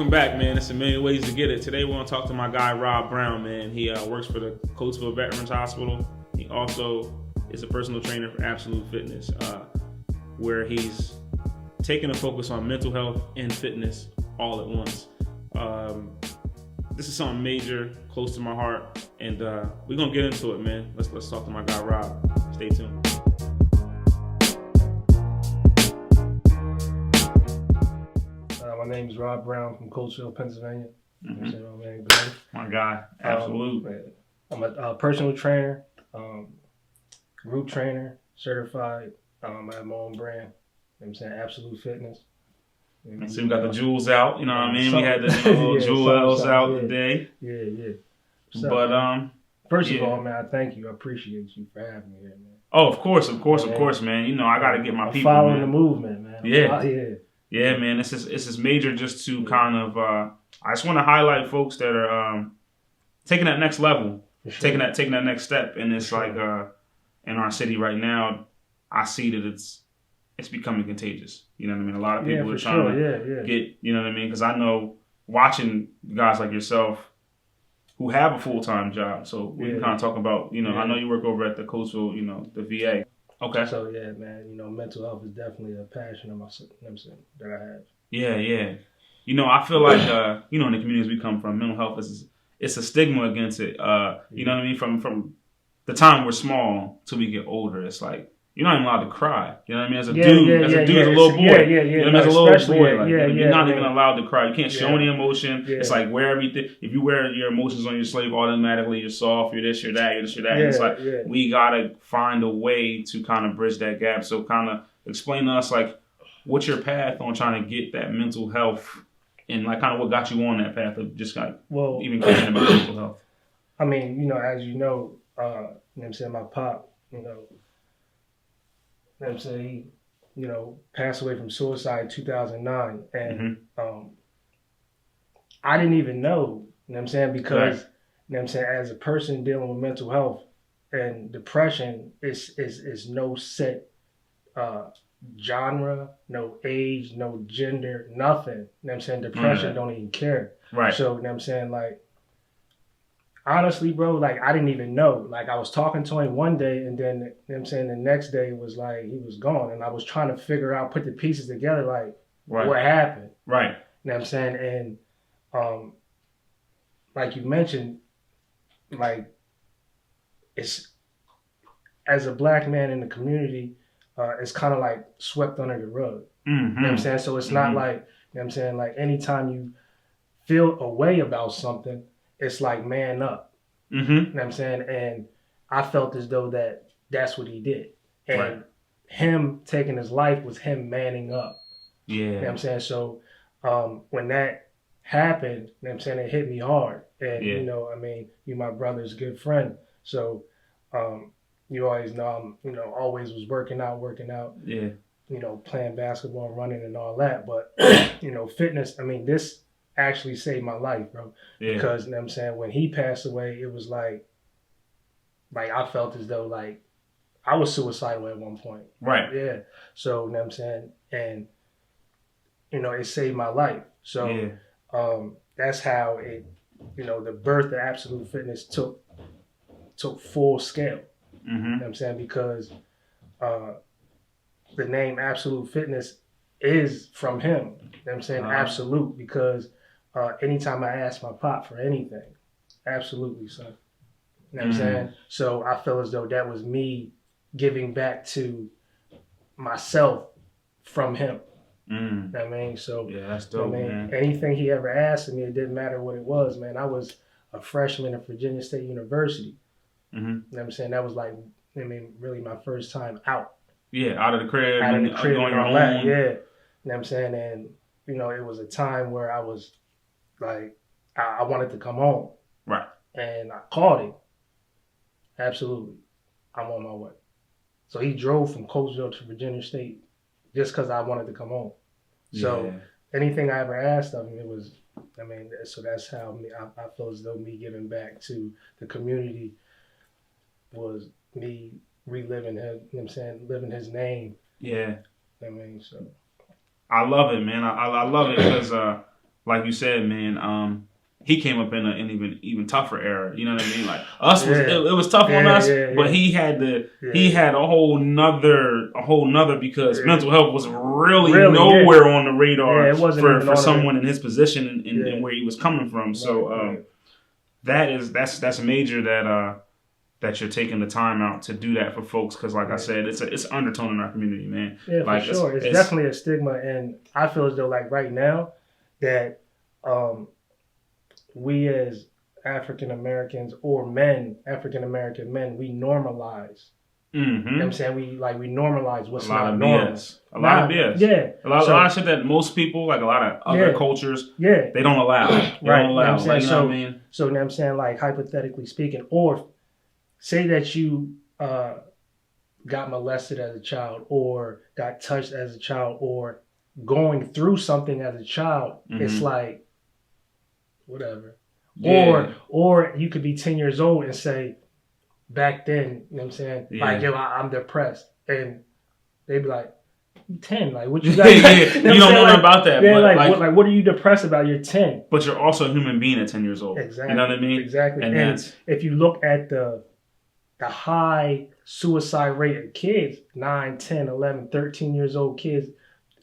Welcome back, man. There's a million ways to get it. Today we're going to talk to my guy, Rob Brown, man. He works for the Coatesville Veterans Hospital. He also is a personal trainer for Absolute Fitness, where he's taking a focus on mental health and fitness all at once. This is something major, close to my heart, and we're going to get into it, man. Let's talk to my guy, Rob. Stay tuned. My name is Rob Brown from Coatesville, Pennsylvania. Mm-hmm. My guy, Absolute. I'm a personal trainer, group trainer, certified. I have my own brand. Absolute Fitness. So we got the jewels out, you know what I mean? We had the little jewels out today. Yeah. But first of all, man, I thank you. I appreciate you for having me here, man. Oh, of course, man. You know, I got to get my people, following man. the movement, man. Yeah, man. This is major just to kind of. I just want to highlight folks that are taking that next level, taking that next step, and it's like in our city right now, I see that it's becoming contagious. You know what I mean? A lot of people are trying to get, you know what I mean? Because I know watching guys like yourself who have a full-time job, so we can kind of talk about, you know, I know you work over at the Coatesville, you know, the VA. Okay. So yeah, man, you know, mental health is definitely a passion of myself, that I have. Yeah. You know, I feel like you know, in the communities we come from, mental health it's a stigma against it. You know what I mean? From the time we're small till we get older, it's like you're not even allowed to cry. You know what I mean? As a dude, as a little boy. You know, as a little boy, like you're not even allowed to cry. You can't show any emotion. It's like wear everything. If you wear your emotions on your sleeve, automatically you're soft. You're this, you're that. You're this, you're that. It's like we gotta find a way to kind of bridge that gap. So kind of explain to us like what's your path on trying to get that mental health, and like kind of what got you on that path of just like even caring about mental health. I mean, you know, as you know, my pop, you know what I'm saying, he, you know, passed away from suicide in 2009. And I didn't even know, you know what I'm saying, because, you know what I'm saying, as a person dealing with mental health and depression, is no set genre, no age, no gender, nothing. You know what I'm saying? Depression don't even care. Right. So, you know what I'm saying, like, honestly, bro, like, I didn't even know. Like, I was talking to him one day, and then, you know what I'm saying, the next day was like, he was gone. And I was trying to figure out, put the pieces together, like, what happened? Right. You know what I'm saying? And, like you mentioned, like, it's, as a black man in the community, it's kind of like swept under the rug. You know what I'm saying? So it's not like, you know what I'm saying, like, anytime you feel a way about something, it's like man up. You know what I'm saying? And I felt as though that's what he did. And him taking his life was him manning up. Yeah. You know what I'm saying? So when that happened, you know what I'm saying, it hit me hard. And, you know, I mean, you're my brother's good friend. So you always know I'm, you know, always was working out. Yeah. You know, playing basketball, running and all that. But, you know, fitness, I mean, this actually saved my life, bro. Yeah. Because, you know what I'm saying, when he passed away, it was like I felt as though like I was suicidal at one point. Right. Yeah. So, you know what I'm saying? And, you know, it saved my life. So that's how it, you know, the birth of Absolute Fitness took full scale. You know what I'm saying? Because the name Absolute Fitness is from him. You know what I'm saying? Absolute, because anytime I ask my pop for anything, absolutely, son. You know what I'm saying? So I feel as though that was me giving back to myself from him. You know what I mean? So yeah, that's dope, man. Anything he ever asked of me, it didn't matter what it was, man. I was a freshman at Virginia State University. You know what I'm saying? That was like, I mean, really my first time out. Yeah, out of the crib. Out of the crib on and all that, yeah. You know what I'm saying? And, you know, it was a time where I was like, I wanted to come home. Right. And I called him. Absolutely. I'm on my way. So he drove from Coatesville to Virginia State just because I wanted to come home. So anything I ever asked of him, it was, I mean, so that's how I feel as though me giving back to the community was me reliving him, you know what I'm saying, living his name. Yeah. I mean, so. I love it, man. I love it because, like you said, man, he came up in an even tougher era. You know what I mean? Like us was it was tough on us, but he had a whole nother because mental health was really nowhere on the radar for someone in his position and where he was coming from. So that's major that you're taking the time out to do that for folks, because like I said, it's an undertone in our community, man. Yeah, like, for sure. It's definitely a stigma, and I feel as though like right now that we as African Americans or African American men, we normalize. You know what I'm saying? We normalize what's not normal. A lot of BS. Yeah. A lot of shit that most people, like a lot of other cultures, they don't allow. They don't allow. You know what I mean? So you know what I'm saying, like hypothetically speaking, or say that you got molested as a child or got touched as a child or going through something as a child, it's like, whatever. Yeah. Or you could be 10 years old and say, back then, you know what I'm saying? Yeah. Like, yo, I'm depressed. And they'd be like, you 10, like, what you got? You don't know nothing about that. Yeah, but what are you depressed about? You're 10. But you're also a human being at 10 years old. Exactly. You know what I mean? Exactly. And if you look at the high suicide rate of kids, 9, 10, 11, 13 years old kids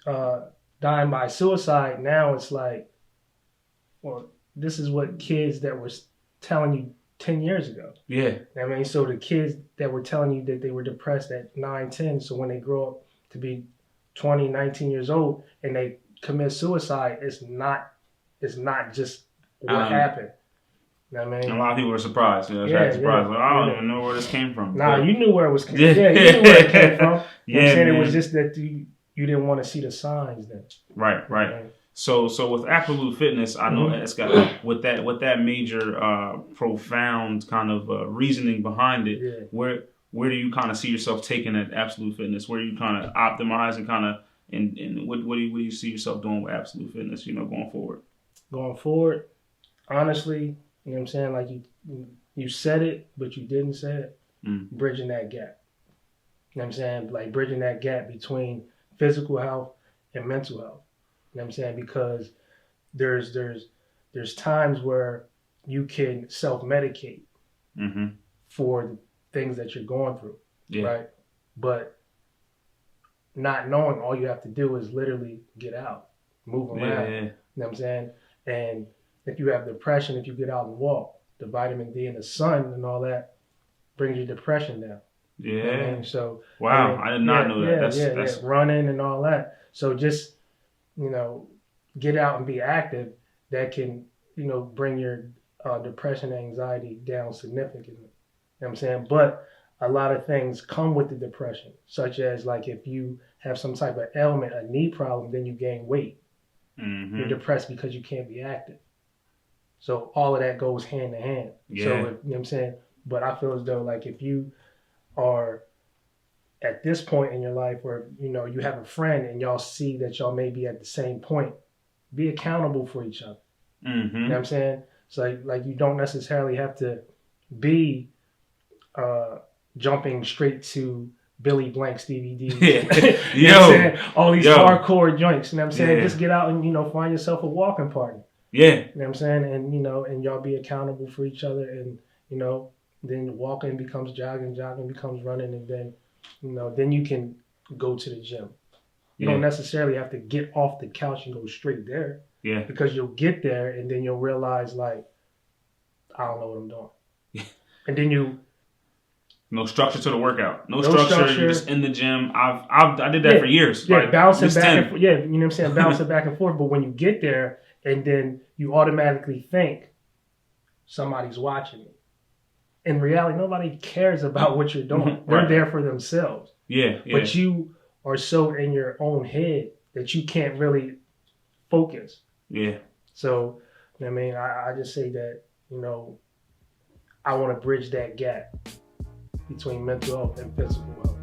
dying by suicide, now it's like, well, this is what kids that were telling you 10 years ago. Yeah. I mean, so the kids that were telling you that they were depressed at 9, 10, so when they grow up to be 20, 19 years old and they commit suicide, it's not just what happened. You know what I mean? A lot of people were surprised. Surprised. Like, I don't even know where this came from. Nah, you knew where it was came from. Yeah, you knew where it came from. You know what I'm saying? It was just that you didn't want to see the signs then. Right. So with Absolute Fitness, I know it's got with that major profound kind of reasoning behind it. Yeah. Where do you kind of see yourself taking at Absolute Fitness? Where you kind of optimizing and what do you see yourself doing with Absolute Fitness? Going forward. Going forward, honestly, you know what I'm saying? Like you said it, but you didn't say it. Bridging that gap. You know what I'm saying? Like bridging that gap between physical health and mental health. You know what I'm saying? Because there's times where you can self-medicate for the things that you're going through, right? But not knowing, all you have to do is literally get out, move around. You know what I'm saying? And if you have depression, if you get out and walk, the vitamin D and the sun and all that brings your depression down. Yeah. You know what I mean? So wow, I did not know that. That's running and all that. So just get out and be active. That can bring your depression and anxiety down significantly. You know what I'm saying? But a lot of things come with the depression, such as like if you have some type of ailment, a knee problem, then you gain weight. You're depressed because you can't be active. So all of that goes hand in hand. Yeah. So, you know what I'm saying? But I feel as though like if you are at this point in your life where, you have a friend and y'all see that y'all may be at the same point, be accountable for each other. You know what I'm saying? So like you don't necessarily have to be jumping straight to Billy Blank's DVDs. You know what I'm saying? All these hardcore joints. You know what I'm saying? Just get out and, find yourself a walking partner. Yeah. You know what I'm saying? And, and y'all be accountable for each other. And, then walking becomes jogging becomes running. And then, then you can go to the gym. You don't necessarily have to get off the couch and go straight there. Yeah. Because you'll get there and then you'll realize, like, I don't know what I'm doing. And then no structure to the workout. No structure. You're just in the gym. I did that for years. Yeah, like, bouncing back and forth. Yeah, you know what I'm saying? Bouncing back and forth. But when you get there and then you automatically think somebody's watching me. In reality, nobody cares about what you're doing. They're there for themselves. Yeah. But you are so in your own head that you can't really focus. Yeah. So, I mean, I just say that, I want to bridge that gap between mental health and physical health.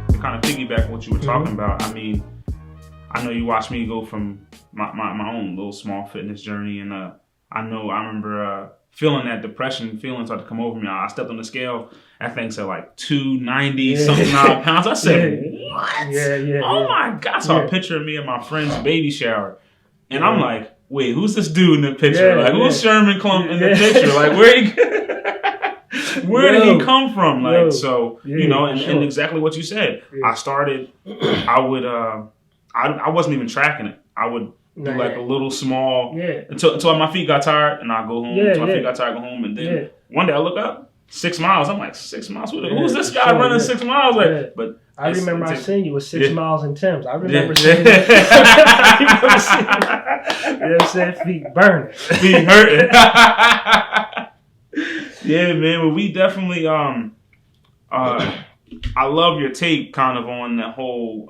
To kind of piggyback what you were talking about, I mean, I know you watched me go from my own little small fitness journey, and I remember feeling that depression feeling started to come over me. I stepped on the scale. That thing said like 290 something odd pounds. I said, what? Yeah. Oh my God. I saw a picture of me at my friend's baby shower. And I'm like, wait, who's this dude in the picture? Like, who's Sherman Klump in the picture? Like, where did he come from? Like, so, you know, and exactly what you said. I started, I wasn't even tracking it. I would do like a little small, until my feet got tired, and I go home. Until my feet got tired, I go home. And then one day I look up, 6 miles. I'm like, 6 miles? Who's this guy running 6 miles? Like, but I remember I seen you with 6 miles and Tim's. I remember seeing you. You know what I'm saying? Feet burning. Feet hurting. Yeah, man. But we definitely, I love your take kind of on the whole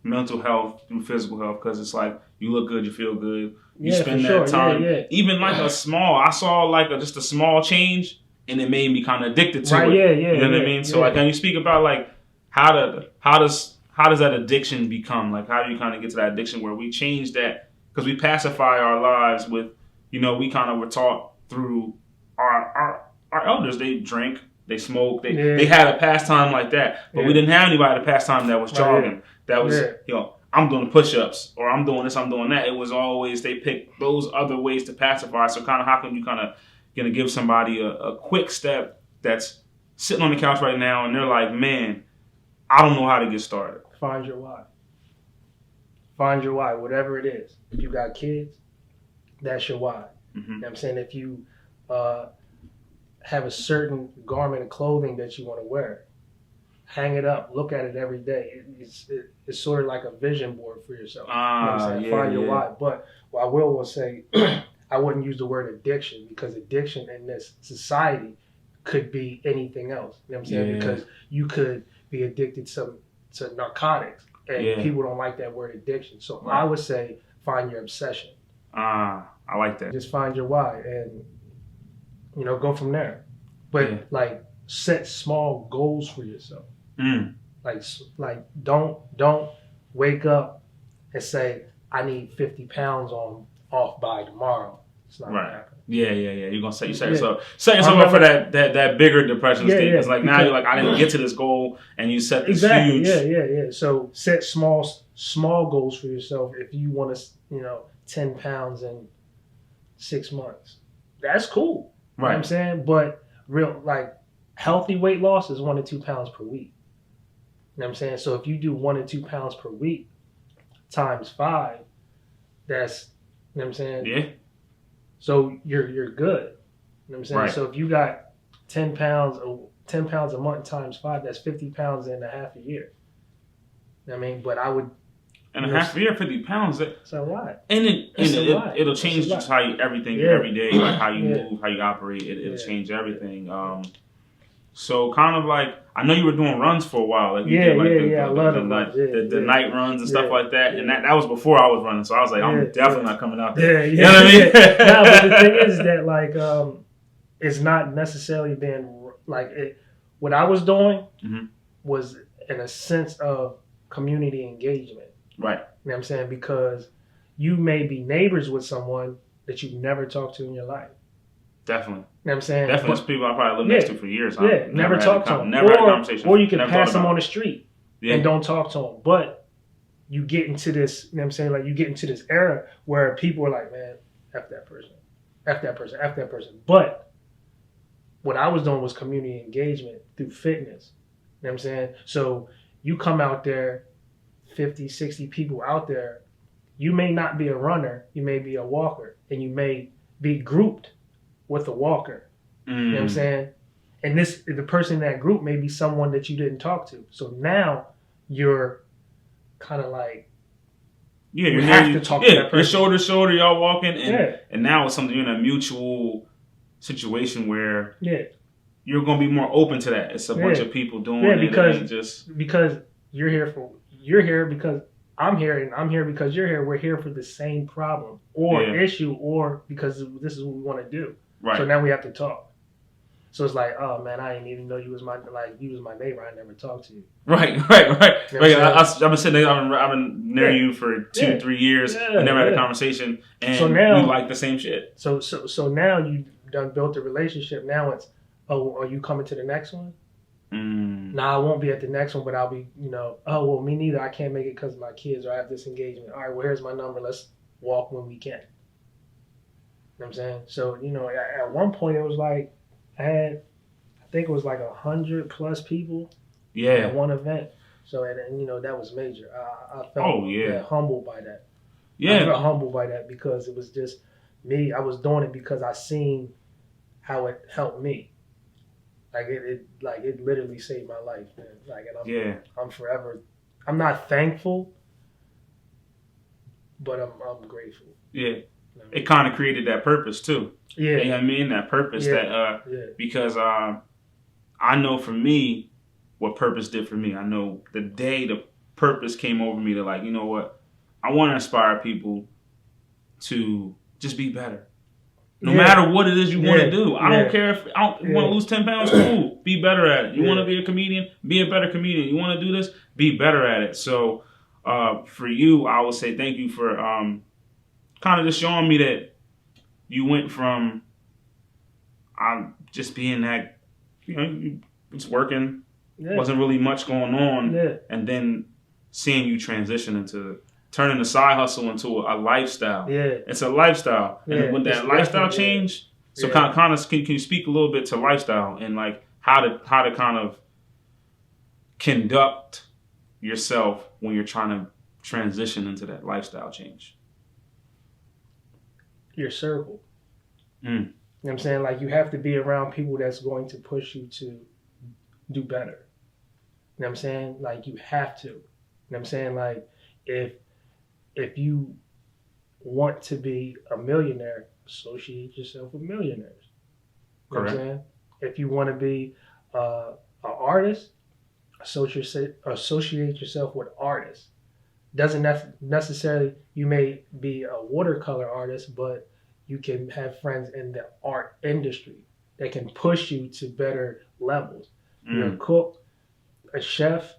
mental health through physical health, because it's like you look good, you feel good. You spend that time. Even like I saw like just a small change, and it made me kind of addicted to it. You know what I mean? So like, can you speak about like how does that addiction become? Like, how do you kind of get to that addiction where we change that? Because we pacify our lives with, you know, we kind of were taught through our elders. They drink, they smoke, they had a pastime like that. But we didn't have anybody to pastime that was jogging. That was, you know, I'm doing push-ups, or I'm doing this, I'm doing that. It was always, they picked those other ways to pacify. So kind of, how can you kind of gonna give somebody a quick step that's sitting on the couch right now and they're like, man, I don't know how to get started. Find your why. Find your why, whatever it is. If you got kids, that's your why. You know what I'm saying? If you have a certain garment of clothing that you want to wear, hang it up, look at it every day. It's sort of like a vision board for yourself. You know what I'm saying? Find your why. But what I will say, I wouldn't use the word addiction, because addiction in this society could be anything else. You know what I'm saying? Because you could be addicted to narcotics, and people don't like that word addiction. So I would say find your obsession. I like that. Just find your why, and you know, go from there. But like, set small goals for yourself. Like don't wake up and say, I need 50 pounds off by tomorrow. It's not gonna happen. Yeah. You're gonna set yourself up for that bigger depression state. Because like, now you're like, I didn't get to this goal, and you set this huge. Yeah. So set small goals for yourself. If you want to, you know, 10 pounds in 6 months, that's cool. You know what I'm saying? But real, like, healthy weight loss is 1 to 2 pounds per week. You know what I'm saying? So if you do 1 to 2 pounds per week times 5, that's, you know what I'm saying? Yeah. So you're good. You know what I'm saying? So if you got 10 pounds a month times 5, that's 50 pounds in a half a year. You know what I mean? But I would. And a half a year, 50 pounds. That's a lot. And it'll change just how you, everything every day, like how you move, how you operate. It'll change everything. So kind of like, I know you were doing runs for a while. Like you did like the night runs and stuff like that. And that was before I was running. So I was like, I'm definitely not coming out there. You know what I mean? No, but the thing is that like, it's not necessarily been like it. What I was doing was in a sense of community engagement. Right. You know what I'm saying? Because you may be neighbors with someone that you've never talked to in your life. Definitely. You know what I'm saying? Definitely. It's people I probably lived next to for years. Never talked to them. Never had a conversation. Or you can pass them on the street and don't talk to them. But you get into this, you know what I'm saying? Like, you get into this era where people are like, man, F that person. F that person. F that person. But what I was doing was community engagement through fitness. You know what I'm saying? So you come out there, 50, 60 people out there, you may not be a runner, you may be a walker, and you may be grouped with a walker. You know what I'm saying? And the person in that group may be someone that you didn't talk to. So now you're kind of like, you have to talk to that person. You're shoulder to shoulder, y'all walking, and now it's something, you're in a mutual situation where you're going to be more open to that. It's a bunch of people doing it. Because you're here because I'm here, and I'm here because you're here. We're here for the same problem or issue, or because this is what we want to do. Right. So now we have to talk. So it's like, oh man, I didn't even know you was my neighbor. I never talked to you. Right. You know what I'm I've been sitting there. I've been near you for 2-3 years. We never had a conversation, and so now, we like the same shit. So now you done built a relationship. Now it's, oh, are you coming to the next one? Nah, I won't be at the next one, but I'll be, oh, well, me neither. I can't make it because of my kids or I have this engagement. All right, well, here's my number. Let's walk when we can. You know what I'm saying? So, at one point it was like, I think it was like 100+ people at one event. So, and that was major. I felt humbled by that. Yeah. I felt humbled by that because it was just me. I was doing it because I seen how it helped me. Like it literally saved my life, man. Like, and I'm forever. I'm not thankful, but I'm grateful. Yeah, it kind of created that purpose too. Yeah, you know what I mean, that purpose because I know for me what purpose did for me. I know the day the purpose came over me to, like, you know what, I want to inspire people to just be better. No matter what it is you want to do. I don't care if you want to lose 10 pounds, cool. Be better at it. You want to be a comedian? Be a better comedian. You want to do this? Be better at it. So for you, I would say thank you for kind of just showing me that you went from just being that, you was working, wasn't really much going on, and then seeing you transition into turning the side hustle into a lifestyle. Yeah, it's a lifestyle, and with that lifestyle change, so kind of, can you speak a little bit to lifestyle and like how to kind of conduct yourself when you're trying to transition into that lifestyle change? Your circle. You know what I'm saying? Like, you have to be around people that's going to push you to do better. You know what I'm saying? Like, you have to. You know what I'm saying? Like, if you want to be a millionaire, associate yourself with millionaires. You know what I'm saying? If you want to be an artist, associate yourself with artists. Doesn't necessarily, you may be a watercolor artist, but you can have friends in the art industry that can push you to better levels. You're a cook, a chef,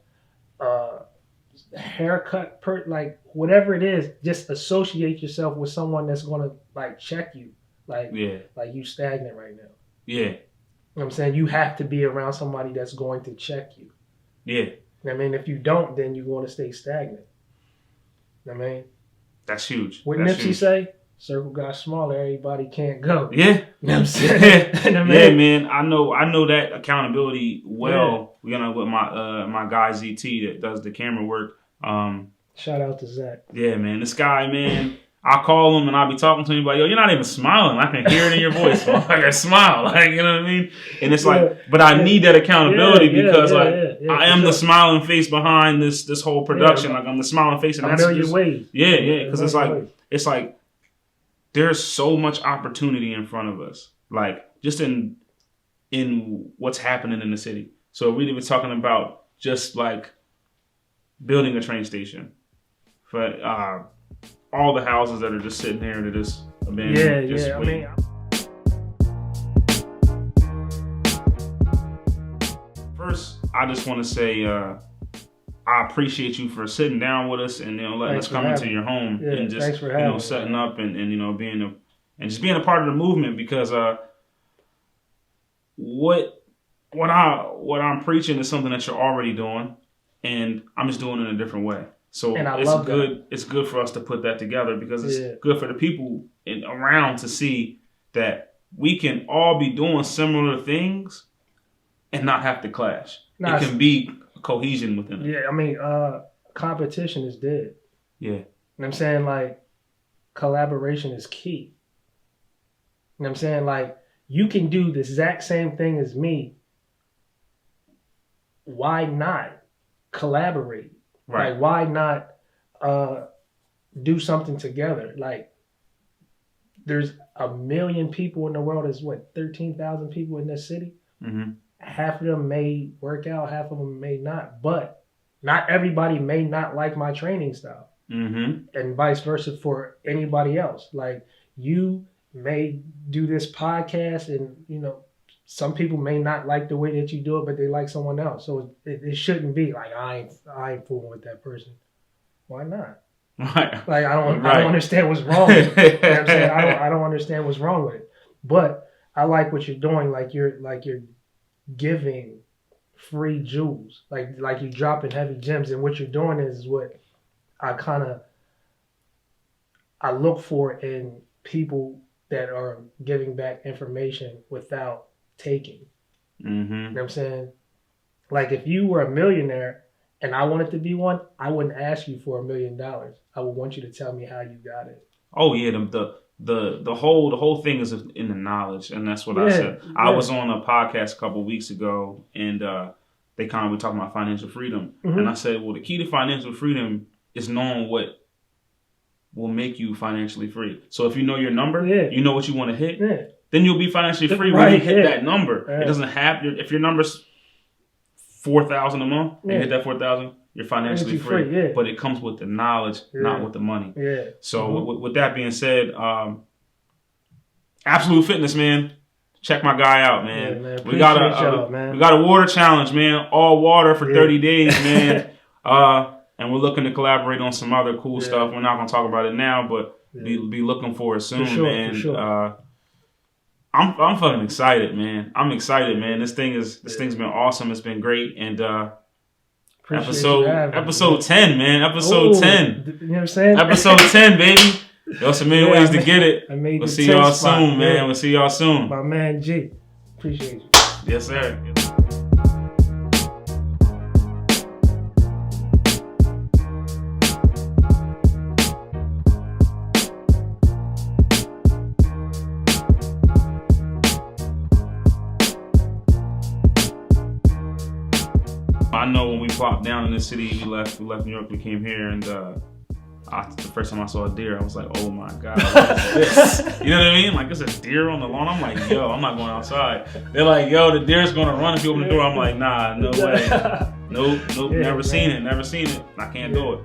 haircut, like whatever it is, just associate yourself with someone that's going to like check you. Like you stagnant right now. Yeah. You know what I'm saying? You have to be around somebody that's going to check you. Yeah. I mean, if you don't, then you're going to stay stagnant. You know what I mean? That's huge. What Nipsey say? Circle got smaller, everybody can't go. Yeah. You know what I'm saying? Yeah, man. I know that accountability well. With my guy ZT that does the camera work. Shout out to Zach. Yeah, man. This guy, man, I'll call him and I'll be talking to him like, yo, you're not even smiling. I can hear it in your voice. Like, I smile. Like, you know what I mean? And it's like, but I need that accountability because I am the smiling face behind this whole production. Like, I'm the smiling face. And that's just, yeah. Because it's like there's so much opportunity in front of us. Like, just in what's happening in the city. So really we're talking about just like building a train station for all the houses that are just sitting there that is abandoned. First, I just want to say I appreciate you for sitting down with us and letting us come into your home and just setting up and being a part of the movement, because what I'm preaching is something that you're already doing, and I'm just doing it in a different way. So it's good for us to put that together, because it's good for the people around to see that we can all be doing similar things and not have to clash. It can be cohesion within it. Yeah, I mean, competition is dead. Yeah. You know what I'm saying? Like, collaboration is key. You know what I'm saying? Like, you can do the exact same thing as me. Why not collaborate? Right. Like, why not do something together? Like, there's 1 million people in the world. There's 13,000 people in this city. Mm-hmm. Half of them may work out, half of them may not. But not everybody may not like my training style. Mm-hmm. And vice versa for anybody else. Like, you may do this podcast and, some people may not like the way that you do it, but they like someone else. So it shouldn't be like I ain't fooling with that person. Why not? Right. Like I don't understand what's wrong with it. You know what I'm saying? I don't understand what's wrong with it. But I like what you're doing. Like you're giving free jewels. Like you're dropping heavy gems, and what you're doing is what I look for in people that are giving back information without taking. Mm-hmm. You know what I'm saying? Like if you were a millionaire and I wanted to be one, I wouldn't ask you for $1 million. I would want you to tell me how you got it. Oh yeah, the whole thing is in the knowledge, and that's what I said. I was on a podcast a couple of weeks ago, and they kind of were talking about financial freedom, and I said, well, the key to financial freedom is knowing what will make you financially free. So if you know your number, you know what you want to hit, then you'll be financially free when you hit that number. It doesn't have if your number's 4,000 a month, and you hit that 4,000, you're financially free. But it comes with the knowledge, not with the money. So with that being said, Absolute Fitness, man. Check my guy out, man. Man. We got a water challenge, man. All water for 30 days, man. And we're looking to collaborate on some other cool stuff. We're not gonna talk about it now, but be looking for it soon, man. For sure. I'm fucking excited, man. I'm excited, man. This thing's been awesome. It's been great, and episode 10, man. Episode 10. You know what I'm saying? Episode 10, baby. There's a million ways to get it. We'll see y'all soon, man. We'll see y'all soon. My man G. Appreciate you. Yes, sir. I know when we plopped down in this city, we left New York, we came here, and the first time I saw a deer, I was like, oh my God, what is this? You know what I mean? Like, there's a deer on the lawn. I'm like, yo, I'm not going outside. They're like, yo, the deer's gonna run if you open the door. I'm like, nah, no way. Nope, never seen it. I can't do it.